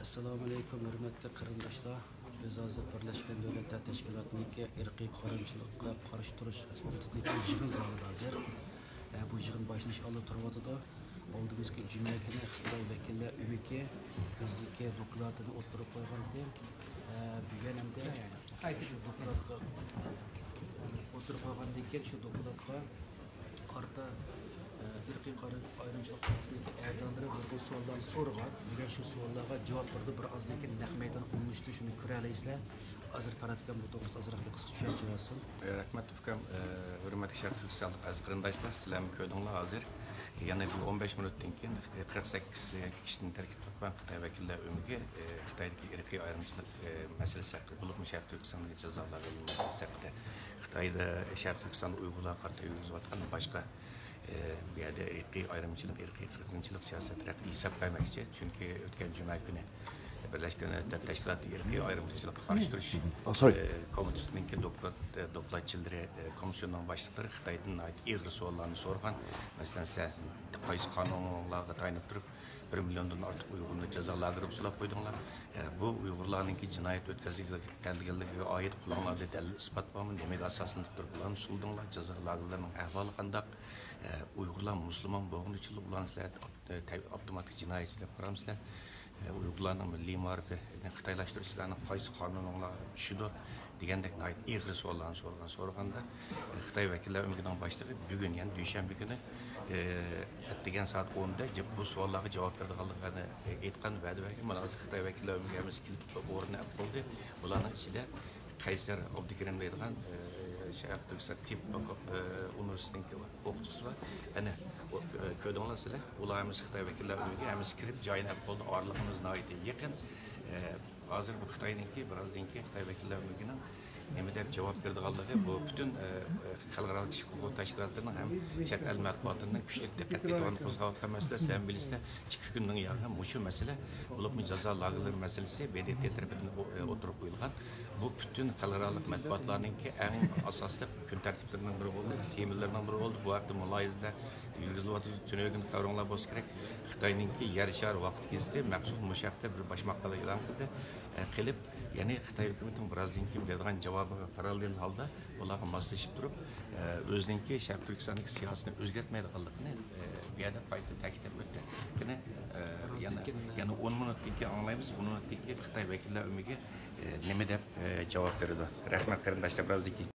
Assalomu alaykum, hurmatli qarindoshlar. Biz hozir Birlashgan Davlatlar Tashkilotining irqiy qoramchilikqa qarshi turish komitetining yig'in zalida hozir. Bu yig'in boshlanish oldi turibdi. Oldimizga juma kuni Xitoy vakillari umiki o'zligi dokladini o'tirib qo'ygandi. Bugun hamda shu dokladga o'tirib qo'ygandan keyin shu dokladga qarta irqiy ayrımcılık partidagi a'zolari bu savollarni so'ragan. Bugun shu savollarga javob berdi. Bir ozdan keyin naq maydon qo'yilishdi. Shuni ko'ralaysizlar. Hozir qaratgan bu to'g'risida ozroq bir qisqa tushuncha bersin. Rahmat Ufkam, hurmatli Sharq Turkistonlik aziz qarindoshlar, sizlarni ko'rdinglar hozir. Yana bir 15 minutdan keyin 48 kishining tarkib topgan Xitoy vakillari o'miga Xitoydagi irqiy ayrımcılık masalasi haqida bo'lib, Sharq Turkistonga jazolar verilmesi haqida Xitoyda Sharq Turkistonda Uyg'urlar qarta yurgizayotgan boshqa bu yerda irqiy ayrımcılık, irqiy qirg'inchilik siyosati haqida hisob bermoqchi. Chunki o'tgan juma kuni Birleşken Milletler Teşkilatı irqiy ayrımcılıkqa qarshi turish komitetining dokladchiları komisyonunun başlıkları Xitoydan ig'ir savollarni so'ragan. Masalan, qaysi qonunlarga tayanib turib 1 milyondan ortiq Uyg'urni jazo lageriga solib qo'ydinglar. Bu Uyg'urlarninki jinoyat o'tkazganligiga oid qulonlarda dalil isbot bormi? Nimaga asoslanib turib ularni suldinglar? Jazo lagerlarining ahvoli qandaq? Uyg'urlar musulmon bo'lgani uchun ularni avtomatik jinoyatchi deb qaramsizlar. Uyg'urlarning milliy ma'rifati xitoylashtirishlarning qaysi qonunlarga tushidi degandek ig'ir savollarni so'raganda Xitoy vakillari o'migining boshlig'i bugun, ya'ni dushanba kuni degan soat 10 da bu savollarga javob beradiganligini aytgan va'da bergan. Mana hozir Xitoy vakillari o'migimiz kelib o'rni olib bo'ldi. Bularning ichida Qaysar Abdukarim deydigan Sharq Turkiston Tip universitetining o'qituvchisi var. Ana ko'rdinglar sizlar, ularimiz Xitoy vakillari o'miga hamiz kirib joyini olib bo'ldi. Orlig'imiz nihoyatda yaqin. Hozir bu Xitoyninki birozdan keyin Xitoy vakillari o'migining nima deb javob berdiganligi bu butun xalqaro kishilik huquq tashkilotlarining ham chet el matbuotining kuchli diqqat e'tiborini qo'zg'ayotgan masala. Sizlar bilasizlar, 2 kunning yog'i mushu masala bo'lib jazo lagerlari masalasi BDT tarafidan o'tirib qo'yilgan. Bu bütün xalqaro matbuotlarninki eng asosli kun tartiblarining biri bo'ldi, temalarning biri bo'ldi. Bu haqda muloyizada yurgizilyapti, tushunadigan davronlar bo'lsa kerak. Xitoyninki yer shar vaqt kezdi, maxsus mushaqda bir bosh maqola e'lon qildi. Qilib, ya'ni Xitoy hukumatining birozdan keyin beradigan javobiga parallel holda ularga moslashib turib, o'zininki Sharq Turkistondagi siyosatni o'zgartmaydiganligini bu yerda qayta ta'kidlab o'tdi. Yana 10 minutdan keyin anglaymiz, 10 minutdan keyin Xitoy vakillari o'miga nima deb javob beradi. Rahmat qarindoshlar, birozdan keyin